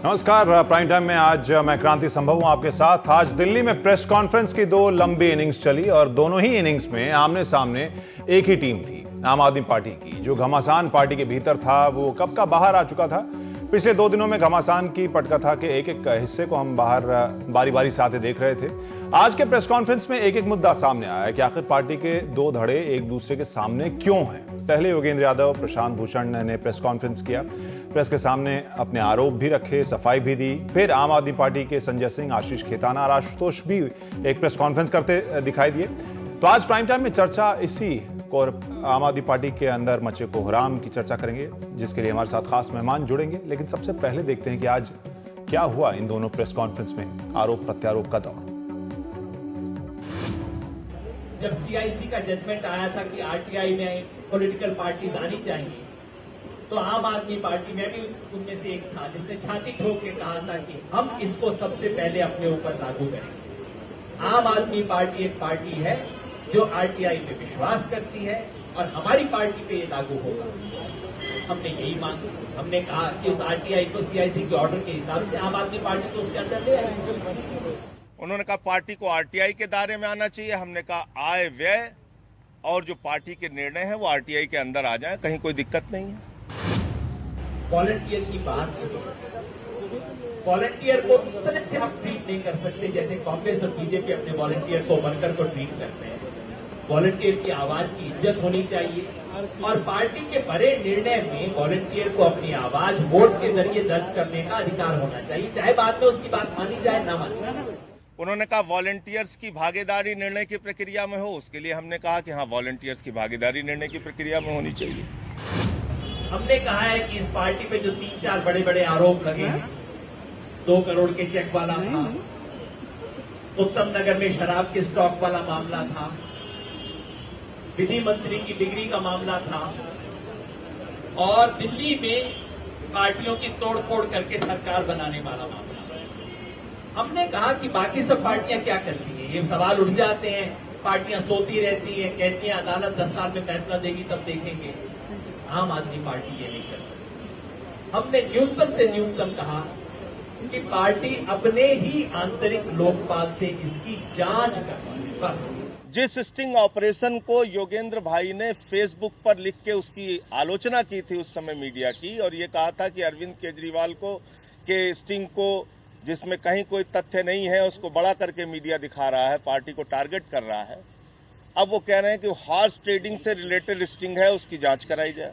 नमस्कार। Prime time में आज मैं क्रांति संभव हूं आपके साथ। आज दिल्ली में प्रेस कॉन्फ्रेंस की दो लंबी इनिंग्स चली और दोनों ही इनिंग्स में आमने सामने एक ही टीम थी, आम आदमी पार्टी की। जो घमासान पार्टी के भीतर था वो कब का बाहर आ चुका था। पिछले 2 दिनों में घमासान की पटका था कि एक एक हिस्से को हम बाहर बारी बारी से आते देख रहे थे। आज के प्रेस कॉन्फ्रेंस में एक एक मुद्दा सामने आया कि आखिर पार्टी के दो धड़े एक दूसरे के सामने क्यों हैं। पहले योगेंद्र यादव, प्रशांत भूषण ने प्रेस कॉन्फ्रेंस किया, प्रेस के सामने अपने आरोप भी रखे, सफाई भी दी। फिर आम आदमी पार्टी के संजय सिंह, आशीष खेताना और आशुतोष भी एक प्रेस कॉन्फ्रेंस करते दिखाई दिए। तो आज प्राइम टाइम में चर्चा इसी आम आदमी पार्टी के अंदर मचे कोहराम की चर्चा करेंगे, जिसके लिए हमारे साथ खास मेहमान जुड़ेंगे। लेकिन सबसे पहले देखते हैं कि आज क्या हुआ इन दोनों प्रेस कॉन्फ्रेंस में, आरोप प्रत्यारोप का दौर। जब सीआईसी का जजमेंट आया था कि आरटीआई में पॉलिटिकल पार्टीज आनी चाहिए, तो आम आदमी पार्टी में भी उनमें से एक था जिसने छाती ठोक के कहा था कि हम इसको सबसे पहले अपने ऊपर लागू करेंगे। आम आदमी पार्टी एक पार्टी है जो आरटीआई पे विश्वास करती है और हमारी पार्टी पे ये लागू होगा। हमने यही मांगी। हमने कहा कि उस आरटीआई को सीआईसी के ऑर्डर के हिसाब से आम आदमी पार्टी को उसके अंदर ले आएगी। उन्होंने कहा पार्टी को आरटीआई के दायरे में आना चाहिए। हमने कहा आय व्यय और जो पार्टी के निर्णय हैं वो आरटीआई के अंदर आ जाएं, कहीं कोई दिक्कत नहीं है। वॉलंटियर की बात सुनो। वॉलंटियर को इस तरह से आप ट्रीट नहीं कर सकते जैसे कांग्रेस और बीजेपी अपने वॉलंटियर को वर्कर को ट्रीट करते हैं। वॉलंटियर की आवाज की इज्जत होनी चाहिए और पार्टी के बड़े निर्णय में वॉलंटियर को अपनी आवाज वोट के जरिए दर्ज करने का अधिकार होना चाहिए, चाहे बाद में उसकी बात मानी जाए ना मानी जाए। उन्होंने कहा वॉलंटियर्स की भागीदारी निर्णय की प्रक्रिया में हो, उसके लिए हमने कहा कि हाँ, वॉलंटियर्स की भागीदारी निर्णय की प्रक्रिया में होनी चाहिए। हमने कहा है कि इस पार्टी पे जो 3-4 बड़े बड़े आरोप लगे हैं, 2 करोड़ के चेक वाला था, उत्तम नगर में शराब के स्टॉक वाला मामला था, विधि मंत्री की डिग्री का मामला था और दिल्ली में पार्टियों की तोड़फोड़ करके सरकार बनाने वाला मामला। हमने कहा कि बाकी सब पार्टियां क्या करती हैं, ये सवाल उठ जाते हैं। पार्टियां सोती रहती हैं, कहती हैं अदालत 10 साल में फैसला देगी तब देखेंगे। आम आदमी पार्टी ये नहीं करती। हमने न्यूनतम से न्यूनतम कहा कि पार्टी अपने ही आंतरिक लोकपाल से इसकी जांच करे, बस। जिस स्टिंग ऑपरेशन को योगेंद्र भाई ने फेसबुक पर लिख के उसकी आलोचना की थी उस समय मीडिया की, और ये कहा था कि अरविंद केजरीवाल को के स्टिंग को जिसमें कहीं कोई तथ्य नहीं है उसको बड़ा करके मीडिया दिखा रहा है, पार्टी को टारगेट कर रहा है। अब वो कह रहे हैं कि हॉर्स ट्रेडिंग से रिलेटेड स्टिंग है, उसकी जांच कराई जाए।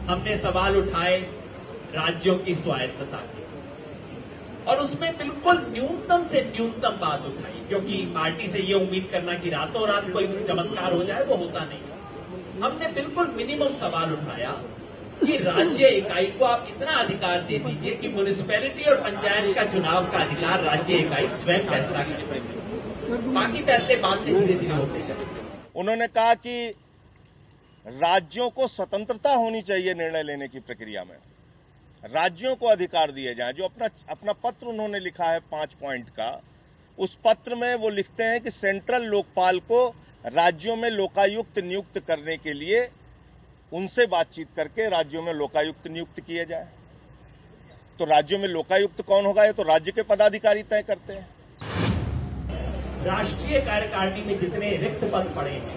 हमने सवाल उठाए राज्यों की स्वायत्तता के और उसमें बिल्कुल न्यूनतम से न्यूनतम बात उठाई, क्योंकि पार्टी से ये उम्मीद करना कि रातों रात कोई चमत्कार हो जाए वो होता नहीं। हमने बिल्कुल मिनिमम सवाल उठाया कि राज्य इकाई को आप इतना अधिकार दे दीजिए कि म्युनिसिपैलिटी और पंचायत का चुनाव का अधिकार राज्य इकाई स्वयं फैसला करे, बाकी फैसले बाद में धीरे धीरे होते जाए। उन्होंने कहा कि राज्यों को स्वतंत्रता होनी चाहिए निर्णय लेने की प्रक्रिया में, राज्यों को अधिकार दिए जाएं। जो अपना पत्र उन्होंने लिखा है 5 पॉइंट का, उस पत्र में वो लिखते हैं कि सेंट्रल लोकपाल को राज्यों में लोकायुक्त नियुक्त करने के लिए उनसे बातचीत करके राज्यों में लोकायुक्त नियुक्त किए जाए। तो राज्यों में लोकायुक्त कौन होगा, ये तो राज्य के पदाधिकारी तय करते हैं। राष्ट्रीय कार्यकारिणी में जितने रिक्त पद पड़े हैं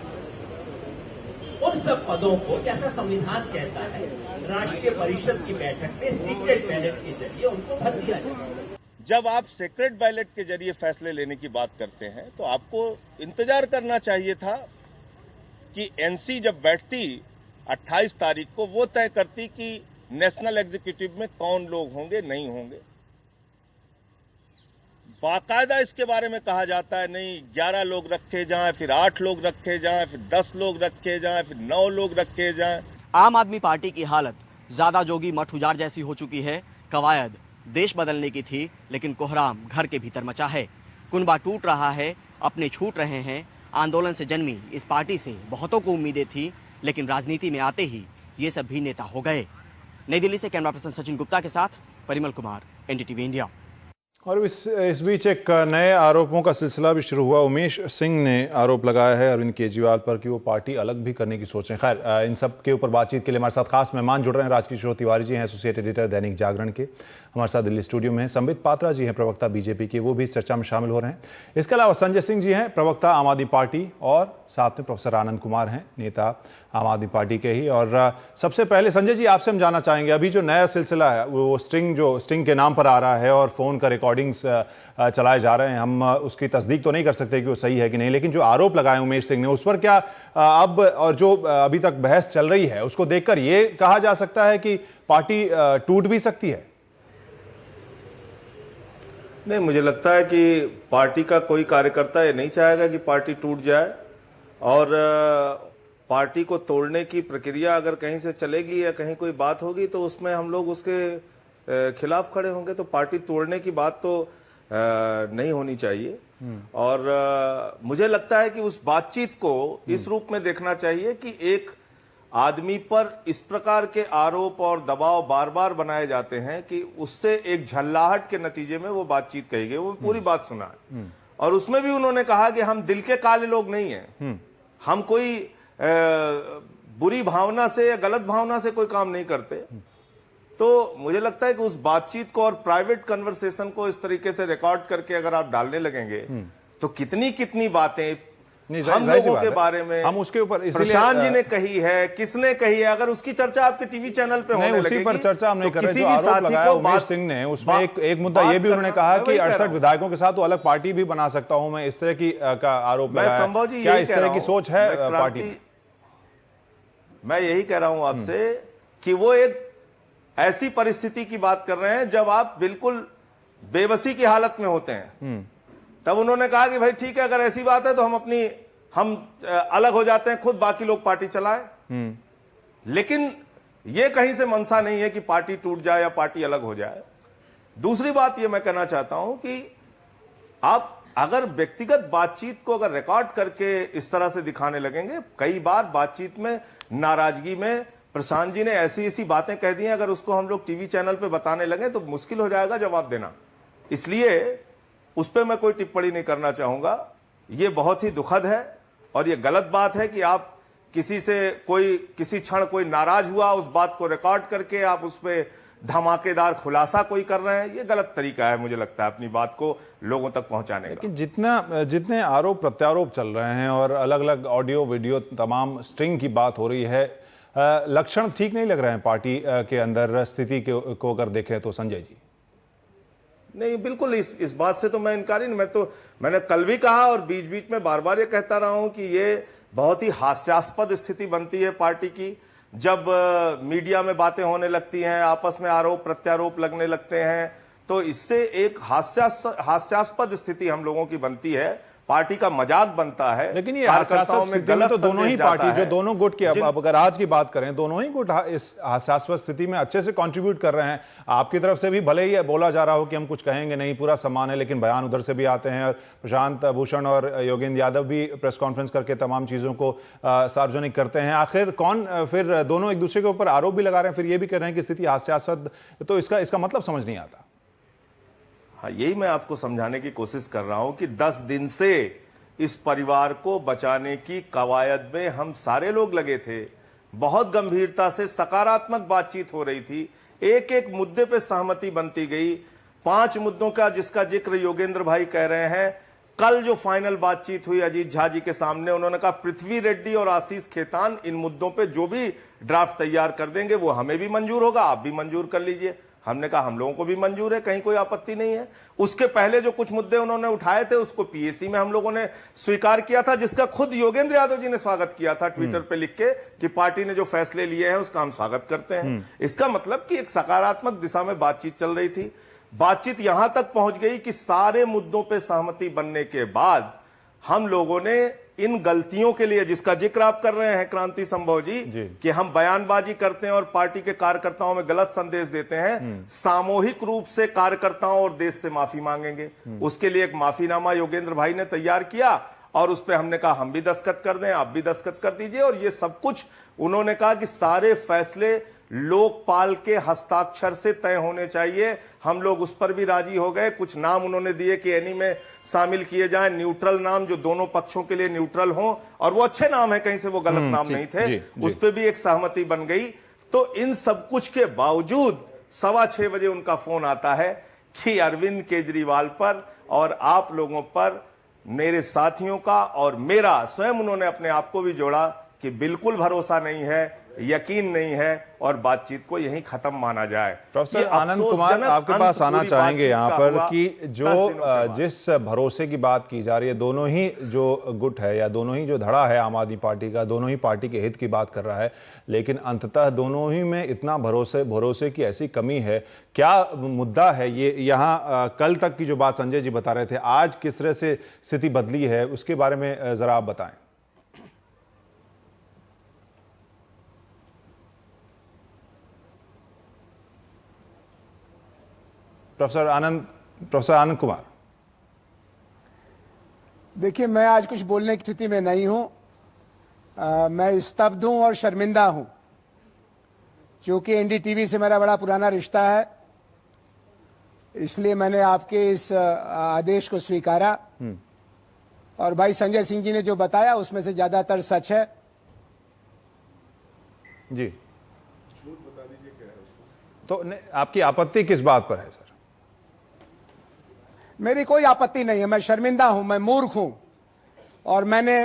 उन सब पदों को, जैसा संविधान कहता है, राष्ट्रीय परिषद की बैठक में सीक्रेट बैलेट के जरिए उनको भर दिया जाए। जब आप सीक्रेट बैलेट के जरिए फैसले लेने की बात करते हैं तो आपको इंतजार करना चाहिए था कि एनसी जब बैठती 28 तारीख को, वो तय करती कि नेशनल एग्जीक्यूटिव में कौन लोग होंगे, नहीं होंगे। बाकायदा इसके बारे में कहा जाता है नहीं 11 लोग रखे जाएं, फिर 8 लोग रखे जाएं, फिर 10 लोग रखे जाएं, फिर 9 लोग रखे जाएं। आम आदमी पार्टी की हालत ज्यादा जोगी मठ उजाड़ जैसी हो चुकी है। कवायद देश बदलने की थी, लेकिन कोहराम घर के भीतर मचा है। कुनबा टूट रहा है, अपने छूट रहे हैं। आंदोलन से जन्मी इस पार्टी से बहुतों को उम्मीदें थी, लेकिन राजनीति में आते ही ये सब भी नेता हो गए। नई दिल्ली से कैमरा पर्सन सचिन गुप्ता के साथ परिमल कुमार, एनडीटीवी इंडिया। और इस बीच एक नए आरोपों का सिलसिला भी शुरू हुआ। उमेश सिंह ने आरोप लगाया है अरविंद केजरीवाल पर कि वो पार्टी अलग भी करने की सोच रहे हैं। खैर, इन सब के ऊपर बातचीत के लिए हमारे साथ खास मेहमान जुड़ रहे हैं। राजकिशोर तिवारी जी हैं, एसोसिएट एडिटर दैनिक जागरण के, हमारे साथ दिल्ली स्टूडियो में हैं। संबित पात्रा जी हैं, प्रवक्ता बीजेपी के, वो भी इस चर्चा में शामिल हो रहे हैं। इसके अलावा संजय सिंह जी हैं, प्रवक्ता आम आदमी पार्टी, और साथ में प्रोफेसर आनंद कुमार हैं, नेता आम आदमी पार्टी के ही। और सबसे पहले संजय जी, आपसे हम जानना चाहेंगे, अभी जो नया सिलसिला है वो स्टिंग के नाम पर आ रहा है और फोन का रिकॉर्डिंग्स चलाए जा रहे हैं। हम उसकी तस्दीक तो नहीं कर सकते कि वो सही है कि नहीं, लेकिन जो आरोप लगाए उमेश सिंह ने, उस पर क्या अब और जो अभी तक बहस चल रही है उसको देखकर ये कहा जा सकता है कि पार्टी टूट भी सकती है? नहीं, मुझे लगता है कि पार्टी का कोई कार्यकर्ता ये नहीं चाहेगा कि पार्टी टूट जाए, और पार्टी को तोड़ने की प्रक्रिया अगर कहीं से चलेगी या कहीं कोई बात होगी तो उसमें हम लोग उसके खिलाफ खड़े होंगे। तो पार्टी तोड़ने की बात तो नहीं होनी चाहिए। और मुझे लगता है कि उस बातचीत को इस रूप में देखना चाहिए कि एक आदमी पर इस प्रकार के आरोप और दबाव बार बार बनाए जाते हैं कि उससे एक झल्लाहट के नतीजे में वो बातचीत कही गई। वो पूरी बात सुना है और उसमें भी उन्होंने कहा कि हम दिल के काले लोग नहीं हैं, हम कोई बुरी भावना से या गलत भावना से कोई काम नहीं करते। तो मुझे लगता है कि उस बातचीत को और प्राइवेट कन्वर्सेशन को इस तरीके से रिकॉर्ड करके अगर आप डालने लगेंगे तो कितनी कितनी बातें हम लोगों के बारे में, हम उसके ऊपर प्रशांत जी ने कही है, किसने कही है, अगर उसकी चर्चा आपके टीवी चैनल पे होने लगेगी, उसी पर चर्चा हम नहीं कर रहे। किसी जो भी आरोप साथी लगाया को उमेश सिंह ने, उसमें एक मुद्दा ये भी उन्होंने कहा कि 68 विधायकों के साथ वो अलग पार्टी भी बना सकता हूं मैं, इस तरह की का आरोप लगाया। क्या इस तरह की सोच है पार्टी में? मैं यही कह रहा हूं आपसे कि वो एक ऐसी परिस्थिति की बात कर रहे हैं जब आप बिल्कुल बेबसी की हालत में होते हैं। तब उन्होंने कहा कि भाई ठीक है, अगर ऐसी बात है तो हम अलग हो जाते हैं, खुद बाकी लोग पार्टी चलाएं। लेकिन यह कहीं से मंशा नहीं है कि पार्टी टूट जाए या पार्टी अलग हो जाए। दूसरी बात यह मैं कहना चाहता हूं कि आप अगर व्यक्तिगत बातचीत को अगर रिकॉर्ड करके इस तरह से दिखाने लगेंगे, कई बार बातचीत में नाराजगी में प्रशांत जी ने ऐसी ऐसी बातें कह दी हैं, अगर उसको हम लोग टीवी चैनल पे बताने लगे तो मुश्किल हो जाएगा जवाब देना। इसलिए उस पर मैं कोई टिप्पणी नहीं करना चाहूंगा। ये बहुत ही दुखद है और ये गलत बात है कि आप किसी क्षण कोई नाराज हुआ, उस बात को रिकॉर्ड करके आप उस पर धमाकेदार खुलासा कोई कर रहे हैं। ये गलत तरीका है मुझे लगता है अपनी बात को लोगों तक पहुंचाने का। लेकिन जितने आरोप प्रत्यारोप चल रहे हैं और अलग अलग ऑडियो वीडियो तमाम स्ट्रिंग की बात हो रही है, लक्षण ठीक नहीं लग रहे हैं पार्टी के अंदर स्थिति को अगर देखें तो संजय जी। नहीं, बिल्कुल इस बात से तो मैं इनकारी नहीं। मैंने कल भी कहा और बीच बीच में बार बार ये कहता रहा हूं कि ये बहुत ही हास्यास्पद स्थिति बनती है पार्टी की जब मीडिया में बातें होने लगती हैं, आपस में आरोप प्रत्यारोप लगने लगते हैं, तो इससे एक हास्यास्पद स्थिति हम लोगों की बनती है, पार्टी का मजाक बनता है। लेकिन ये हास्यास्पद स्थिति में तो दोनों ही पार्टी, जो दोनों गुट की अब अगर आज की बात करें, दोनों ही गुट इस हास्यास्पद स्थिति में अच्छे से कंट्रीब्यूट कर रहे हैं। आपकी तरफ से भी भले ही बोला जा रहा हो कि हम कुछ कहेंगे नहीं, पूरा सम्मान है, लेकिन बयान उधर से भी आते हैं और प्रशांत भूषण और योगेंद्र यादव भी प्रेस कॉन्फ्रेंस करके तमाम चीजों को सार्वजनिक करते हैं। आखिर कौन, फिर दोनों एक दूसरे के ऊपर आरोप भी लगा रहे हैं, फिर ये भी कह रहे हैं कि स्थिति हास्यास्पद, तो इसका मतलब समझ नहीं आता। हाँ, यही मैं आपको समझाने की कोशिश कर रहा हूं कि 10 दिन से इस परिवार को बचाने की कवायद में हम सारे लोग लगे थे। बहुत गंभीरता से सकारात्मक बातचीत हो रही थी, एक एक मुद्दे पे सहमति बनती गई। 5 मुद्दों का जिसका जिक्र योगेंद्र भाई कह रहे हैं, कल जो फाइनल बातचीत हुई अजीत झा जी के सामने, उन्होंने कहा पृथ्वी रेड्डी और आशीष खेतान इन मुद्दों पे जो भी ड्राफ्ट तैयार कर देंगे वो हमें भी मंजूर होगा, आप भी मंजूर कर लीजिए। हमने कहा हम लोगों को भी मंजूर है, कहीं कोई आपत्ति नहीं है। उसके पहले जो कुछ मुद्दे उन्होंने उठाए थे उसको पीएसी में हम लोगों ने स्वीकार किया था, जिसका खुद योगेंद्र यादव जी ने स्वागत किया था ट्विटर पे लिख के कि पार्टी ने जो फैसले लिए हैं उसका हम स्वागत करते हैं। इसका मतलब कि एक सकारात्मक दिशा में बातचीत चल रही थी। बातचीत यहां तक पहुंच गई कि सारे मुद्दों पर सहमति बनने के बाद हम लोगों ने इन गलतियों के लिए, जिसका जिक्र आप कर रहे हैं क्रांति संभव जी, कि हम बयानबाजी करते हैं और पार्टी के कार्यकर्ताओं में गलत संदेश देते हैं, सामूहिक रूप से कार्यकर्ताओं और देश से माफी मांगेंगे। उसके लिए एक माफीनामा योगेंद्र भाई ने तैयार किया और उस पर हमने कहा हम भी दस्तखत कर दें, आप भी दस्तखत कर दीजिए। और ये सब कुछ उन्होंने कहा कि सारे फैसले लोकपाल के हस्ताक्षर से तय होने चाहिए। हम लोग उस पर भी राजी हो गए। कुछ नाम उन्होंने दिए कि एनी में शामिल किए जाएं, न्यूट्रल नाम जो दोनों पक्षों के लिए न्यूट्रल हो, और वो अच्छे नाम है, कहीं से वो गलत नाम नहीं थे। उस पर भी एक सहमति बन गई। तो इन सब कुछ के बावजूद 6:15 बजे उनका फोन आता है कि अरविंद केजरीवाल पर और आप लोगों पर, मेरे साथियों का और मेरा, स्वयं उन्होंने अपने आप को भी जोड़ा कि बिल्कुल भरोसा नहीं है, यकीन नहीं है और बातचीत को यहीं खत्म माना जाए। प्रोफेसर आनंद कुमार, आपके पास आना चाहेंगे यहाँ पर कि जो जिस भरोसे की बात की जा रही है, दोनों ही जो गुट है या दोनों ही जो धड़ा है आम आदमी पार्टी का, दोनों ही पार्टी के हित की बात कर रहा है, लेकिन अंततः दोनों ही में इतना भरोसे की ऐसी कमी है। क्या मुद्दा है ये? यहाँ कल तक की जो बात संजय जी बता रहे थे, आज किस तरह से स्थिति बदली है, उसके बारे में जरा आप बताएं। प्रोफेसर आनंद कुमार, देखिए, मैं आज कुछ बोलने की स्थिति में नहीं हूं। मैं स्तब्ध हूं और शर्मिंदा हूं, क्योंकि एनडीटीवी से मेरा बड़ा पुराना रिश्ता है। इसलिए मैंने आपके इस आदेश को स्वीकारा। और भाई संजय सिंह जी ने जो बताया उसमें से ज्यादातर सच है। जी, तो आपकी आपत्ति किस बात पर है सर? मेरी कोई आपत्ति नहीं है। मैं शर्मिंदा हूं, मैं मूर्ख हूं, और मैंने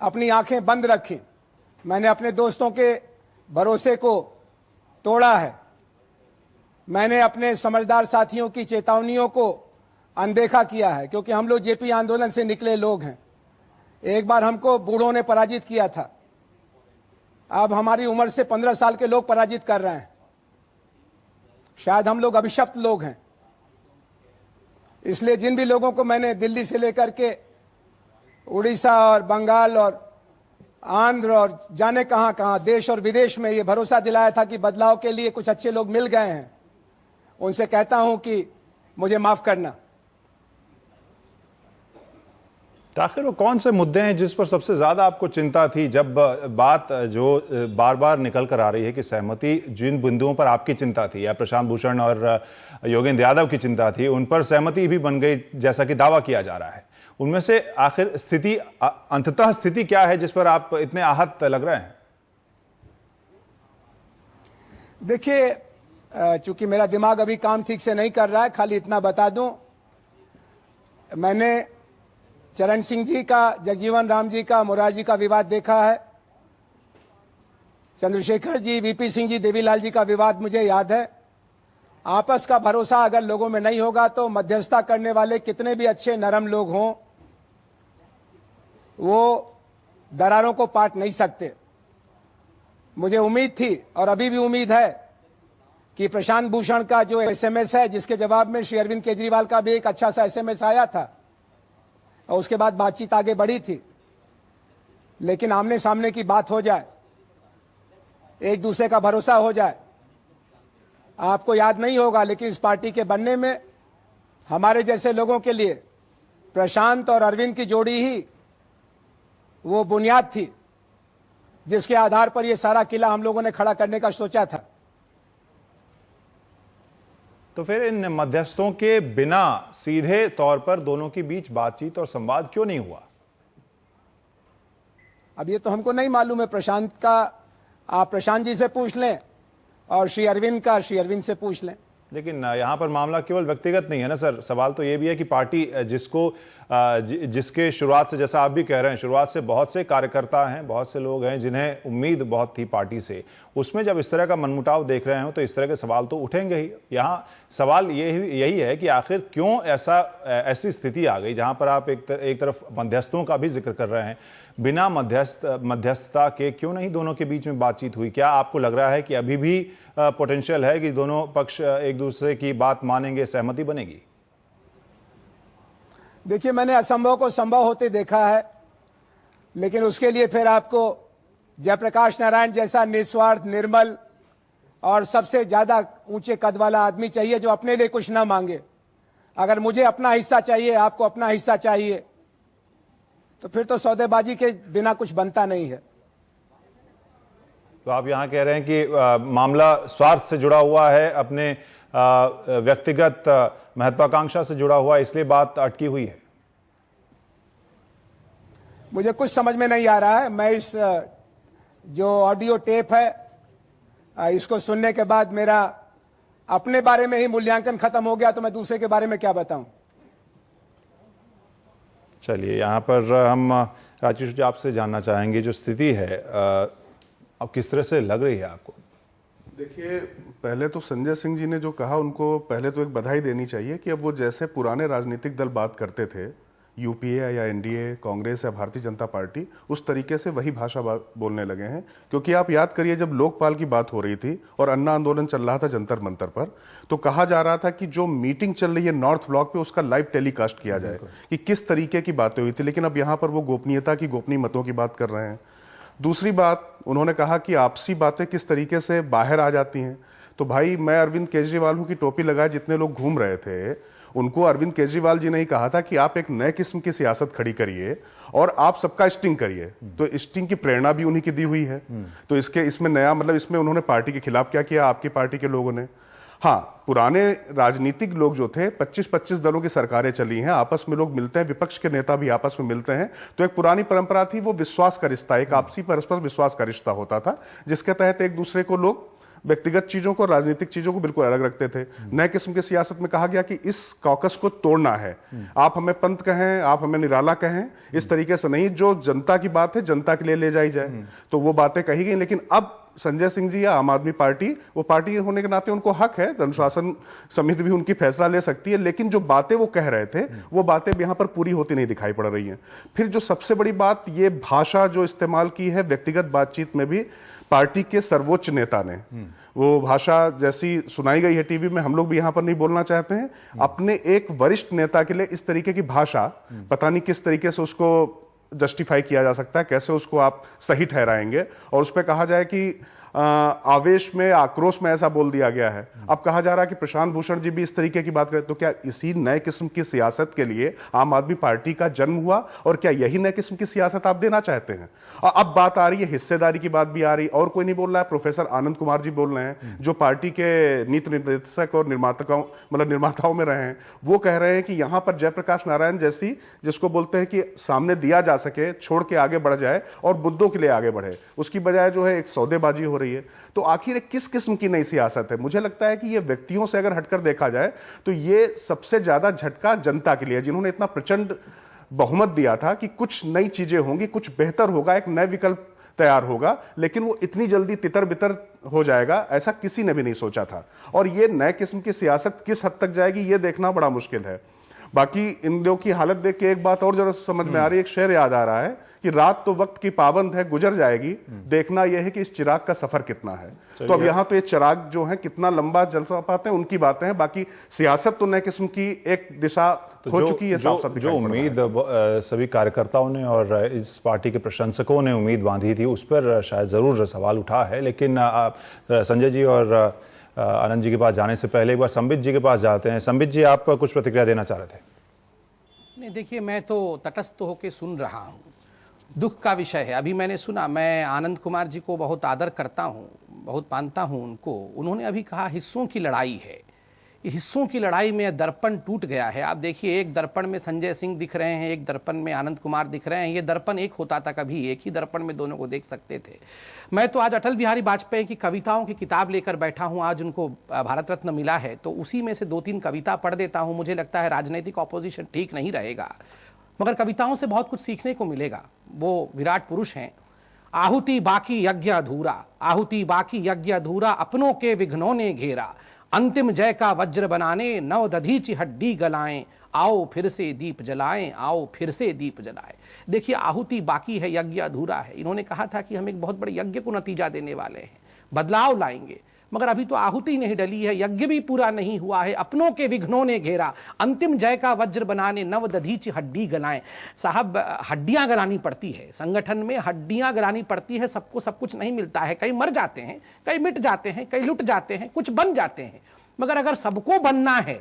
अपनी आंखें बंद रखी। मैंने अपने दोस्तों के भरोसे को तोड़ा है। मैंने अपने समझदार साथियों की चेतावनियों को अनदेखा किया है, क्योंकि हम लोग जेपी आंदोलन से निकले लोग हैं। एक बार हमको बूढ़ों ने पराजित किया था, अब हमारी उम्र से 15 साल के लोग पराजित कर रहे हैं। शायद हम लोग अभिशप्त लोग हैं। इसलिए जिन भी लोगों को मैंने दिल्ली से लेकर के उड़ीसा और बंगाल और आंध्र और जाने कहां कहां देश और विदेश में ये भरोसा दिलाया था कि बदलाव के लिए कुछ अच्छे लोग मिल गए हैं, उनसे कहता हूं कि मुझे माफ करना। तो आखिर वो कौन से मुद्दे हैं जिस पर सबसे ज्यादा आपको चिंता थी? जब बात जो बार बार निकल कर आ रही है कि सहमति, जिन बिंदुओं पर आपकी चिंता थी या प्रशांत भूषण और योगेंद्र यादव की चिंता थी, उन पर सहमति भी बन गई जैसा कि दावा किया जा रहा है। उनमें से आखिर स्थिति, अंततः स्थिति क्या है जिस पर आप इतने आहत लग रहे हैं? देखिए, चूंकि मेरा दिमाग अभी काम ठीक से नहीं कर रहा है, खाली इतना बता दूं, मैंने चरण सिंह जी का, जगजीवन राम जी का, मोरारजी का विवाद देखा है। चंद्रशेखर जी, वीपी सिंह जी, देवीलाल जी का विवाद मुझे याद है। आपस का भरोसा अगर लोगों में नहीं होगा तो मध्यस्थता करने वाले कितने भी अच्छे नरम लोग हों, वो दरारों को पाट नहीं सकते। मुझे उम्मीद थी और अभी भी उम्मीद है कि प्रशांत भूषण का जो एसएमएस है, जिसके जवाब में श्री अरविंद केजरीवाल का भी एक अच्छा सा एसएमएस आया था और उसके बाद बातचीत आगे बढ़ी थी, लेकिन आमने सामने की बात हो जाए, एक दूसरे का भरोसा हो जाए। आपको याद नहीं होगा, लेकिन इस पार्टी के बनने में हमारे जैसे लोगों के लिए प्रशांत और अरविंद की जोड़ी ही वो बुनियाद थी जिसके आधार पर ये सारा किला हम लोगों ने खड़ा करने का सोचा था। तो फिर इन मध्यस्थों के बिना सीधे तौर पर दोनों के बीच बातचीत और संवाद क्यों नहीं हुआ? अब ये तो हमको नहीं मालूम है। प्रशांत का आप प्रशांत जी से पूछ लें और श्री अरविंद का श्री अरविंद से पूछ लें। लेकिन यहाँ पर मामला केवल व्यक्तिगत नहीं है ना सर, सवाल तो ये भी है कि पार्टी जिसके शुरुआत से, जैसा आप भी कह रहे हैं, शुरुआत से बहुत से कार्यकर्ता हैं, बहुत से लोग हैं जिन्हें उम्मीद बहुत थी पार्टी से, उसमें जब इस तरह का मनमुटाव देख रहे हो तो इस तरह के सवाल तो उठेंगे ही। यहाँ सवाल यही है कि आखिर क्यों ऐसी स्थिति आ गई जहां पर आप एक तरफ मध्यस्थों का भी जिक्र कर रहे हैं, बिना मध्यस्थता के क्यों नहीं दोनों के बीच में बातचीत हुई? क्या आपको लग रहा है कि अभी भी पोटेंशियल है कि दोनों पक्ष एक दूसरे की बात मानेंगे, सहमति बनेगी? देखिए, मैंने असंभव को संभव होते देखा है, लेकिन उसके लिए फिर आपको जयप्रकाश नारायण जैसा निस्वार्थ, निर्मल और सबसे ज्यादा ऊंचे कद वाला आदमी चाहिए जो अपने लिए कुछ ना मांगे। अगर मुझे अपना हिस्सा चाहिए, आपको अपना हिस्सा चाहिए, तो फिर तो सौदेबाजी के बिना कुछ बनता नहीं है। तो आप यहां कह रहे हैं कि मामला स्वार्थ से जुड़ा हुआ है, अपने व्यक्तिगत महत्वाकांक्षा से जुड़ा हुआ है, इसलिए बात अटकी हुई है। मुझे कुछ समझ में नहीं आ रहा है। मैं इस जो ऑडियो टेप है इसको सुनने के बाद मेरा अपने बारे में ही मूल्यांकन खत्म हो गया, तो मैं दूसरे के बारे में क्या बताऊं। चलिए, यहाँ पर हम राजेश जी आपसे जानना चाहेंगे, जो स्थिति है अब किस तरह से लग रही है आपको? देखिए, पहले तो संजय सिंह जी ने जो कहा, उनको पहले तो एक बधाई देनी चाहिए कि अब वो जैसे पुराने राजनीतिक दल बात करते थे, यूपीए या एनडीए, कांग्रेस या भारतीय जनता पार्टी, उस तरीके से वही भाषा बोलने लगे हैं। क्योंकि आप याद करिए, जब लोकपाल की बात हो रही थी और अन्ना आंदोलन चल रहा था जंतर मंतर पर, तो कहा जा रहा था कि जो मीटिंग चल रही है नॉर्थ ब्लॉक पे, उसका लाइव टेलीकास्ट किया जाए कि किस तरीके की बातें हुई थी। लेकिन अब यहां पर वो गोपनीयता की, गोपनीय मतों की बात कर रहे हैं। दूसरी बात, उन्होंने कहा कि आपसी बातें किस तरीके से बाहर आ जाती हैं। तो भाई, मैं अरविंद केजरीवाल की टोपी लगाए जितने लोग घूम रहे थे, उनको अरविंद केजरीवाल जी ने ही कहा था कि आप एक नए किस्म की सियासत खड़ी करिए और आप सबका स्टिंग करिए। तो स्टिंग की प्रेरणा भी उन्हीं की दी हुई है। तो इसमें नया मतलब, इसमें उन्होंने पार्टी के खिलाफ क्या किया आपकी पार्टी के लोगों ने? हाँ, पुराने राजनीतिक लोग जो थे, 25-25 दलों की सरकारें चली हैं, आपस में लोग मिलते हैं, विपक्ष के नेता भी आपस में मिलते हैं। तो एक पुरानी परंपरा थी, वो विश्वास का रिश्ता, एक आपसी परस्पर विश्वास का रिश्ता होता था, जिसके तहत एक दूसरे को लोग व्यक्तिगत चीजों को, राजनीतिक चीजों को बिल्कुल अलग रखते थे। नए किस्म की सियासत में कहा गया कि इस कॉकस को तोड़ना है। आप हमें पंत कहें, आप हमें निराला कहें, इस तरीके से नहीं, जो जनता की बात है जनता के लिए ले जाई जाए। तो वो बातें कही गई। लेकिन अब संजय सिंह जी या आम आदमी पार्टी, वो पार्टी होने के नाते उनको हक है, अनुशासन समिति भी उनकी फैसला ले सकती है, लेकिन जो बातें वो कह रहे थे, वो बातें यहां पर पूरी होती नहीं दिखाई पड़ रही हैं। फिर जो सबसे बड़ी बात, ये भाषा जो इस्तेमाल की है व्यक्तिगत बातचीत में भी पार्टी के सर्वोच्च नेता ने, वो भाषा जैसी सुनाई गई है टीवी में, हम लोग भी यहां पर नहीं बोलना चाहते हैं। अपने एक वरिष्ठ नेता के लिए इस तरीके की भाषा, पता नहीं किस तरीके से उसको जस्टिफाई किया जा सकता है, कैसे उसको आप सही ठहराएंगे। और उस पर कहा जाए कि आवेश में, आक्रोश में ऐसा बोल दिया गया है। अब कहा जा रहा है कि प्रशांत भूषण जी भी इस तरीके की बात करें। तो क्या इसी नए किस्म की सियासत के लिए आम आदमी पार्टी का जन्म हुआ? और क्या यही नए किस्म की सियासत आप देना चाहते हैं? अब बात आ रही है, हिस्सेदारी की बात भी आ रही, और कोई नहीं बोल रहा है, प्रोफेसर आनंद कुमार जी बोल रहे हैं, जो पार्टी के नीति निर्देशक और निर्माताओं में रहे हैं। वो कह रहे हैं कि यहां पर जयप्रकाश नारायण जैसी, जिसको बोलते हैं कि सामने दिया जा सके, छोड़ के आगे बढ़ जाए और मुद्दों के लिए आगे बढ़े, उसकी बजाय जो है एक सौदेबाजी हो रही है। तो आखिर किस किस्म की नई सियासत है? मुझे लगता है कि ये व्यक्तियों से अगर हटकर देखा जाए तो ये सबसे ज्यादा झटका जनता के लिए, जिन्होंने इतना प्रचंड बहुमत दिया था कि कुछ नई चीजें होंगी, कुछ बेहतर होगा, एक नया विकल्प तैयार होगा, लेकिन वो इतनी जल्दी तितर बितर हो जाएगा, ऐसा किसी ने भी नहीं सोचा था। और ये नए किस्म की सियासत किस हद तक जाएगी, ये देखना बड़ा मुश्किल है। बाकी इन लोगों की हालत देख के एक बात और जरा समझ में आ रही है, एक शेर याद आ रहा है कि रात तो वक्त की पाबंद है, गुजर जाएगी, देखना यह है कि इस चिराग का सफर कितना है। तो अब यहाँ तो ये चिराग जो है कितना लंबा जल पाते हैं, उनकी बातें हैं। बाकी सियासत तो नए किस्म की एक दिशा हो चुकी है। जो उम्मीद सभी कार्यकर्ताओं ने और इस पार्टी के प्रशंसकों ने उम्मीद बांधी थी, उस पर शायद जरूर सवाल उठा है। लेकिन संजय जी और आनंद जी के पास जाने से पहले एक बार संबित जी के पास जाते हैं। संबित जी, आप कुछ प्रतिक्रिया देना चाह रहे थे? नहीं, देखिए, मैं तो तटस्थ होकर सुन रहा हूँ। दुख का विषय है। अभी मैंने सुना, मैं आनंद कुमार जी को बहुत आदर करता हूँ, बहुत मानता हूँ उनको। उन्होंने अभी कहा हिस्सों की लड़ाई है। ये हिस्सों की लड़ाई में दर्पण टूट गया है। आप देखिए, एक दर्पण में संजय सिंह दिख रहे हैं, एक दर्पण में आनंद कुमार दिख रहे हैं। ये दर्पण एक होता था, कभी एक ही दर्पण में दोनों को देख सकते थे। मैं तो आज अटल बिहारी वाजपेयी की कविताओं की किताब लेकर बैठा हूँ। आज उनको भारत रत्न मिला है, तो उसी में से 2-3 कविता पढ़ देता हूँ। मुझे लगता है राजनीतिक ऑपोजिशन ठीक नहीं रहेगा, मगर कविताओं से बहुत कुछ सीखने को मिलेगा। वो विराट पुरुष हैं। आहुति बाकी यज्ञ अधूरा, आहुति बाकी यज्ञ अधूरा, अपनों के विघ्नों ने घेरा, अंतिम जय का वज्र बनाने नव दधीची हड्डी गलाएं, आओ फिर से दीप जलाएं, आओ फिर से दीप जलाएं। देखिए, आहुति बाकी है, यज्ञ अधूरा है। इन्होंने कहा था कि हम एक बहुत बड़े यज्ञ को नतीजा देने वाले हैं, बदलाव लाएंगे, मगर अभी तो आहुति नहीं डली है, यज्ञ भी पूरा नहीं हुआ है। अपनों के विघ्नों ने घेरा, अंतिम जय का वज्र बनाने नव दधीची हड्डी गलाएं। साहब, हड्डियां गलानी पड़ती है, संगठन में हड्डियां गलानी पड़ती है। सबको सब कुछ नहीं मिलता है, कई मर जाते हैं, कई मिट जाते हैं, कई लुट जाते हैं, कुछ बन जाते हैं। मगर अगर सबको बनना है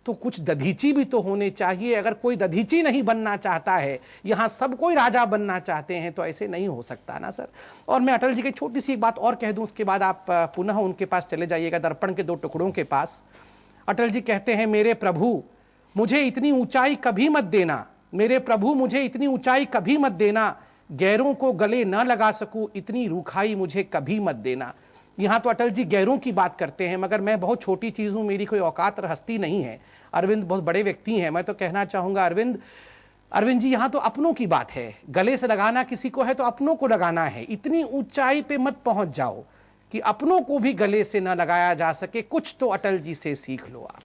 तो कुछ दधीची भी तो होने चाहिए। अगर कोई दधीची नहीं बनना चाहता है, यहां सब कोई राजा बनना चाहते हैं, तो ऐसे नहीं हो सकता ना सर। और मैं अटल जी की छोटी सी एक बात और कह दूं, उसके बाद आप पुनः उनके पास चले जाइएगा, दर्पण के 2 टुकड़ों के पास। अटल जी कहते हैं, मेरे प्रभु मुझे इतनी ऊंचाई कभी मत देना, मेरे प्रभु मुझे इतनी ऊंचाई कभी मत देना, गैरों को गले न लगा सकूं इतनी रूखाई मुझे कभी मत देना। यहां तो अटल जी गैरों की बात करते हैं, मगर मैं बहुत छोटी चीज हूं, मेरी कोई औकात और हस्ती नहीं है। अरविंद बहुत बड़े व्यक्ति हैं। मैं तो कहना चाहूंगा अरविंद जी, यहां तो अपनों की बात है। गले से लगाना किसी को है तो अपनों को लगाना है। इतनी ऊंचाई पे मत पहुंच जाओ कि अपनों को भी गले से न लगाया जा सके। कुछ तो अटल जी से सीख लो आप।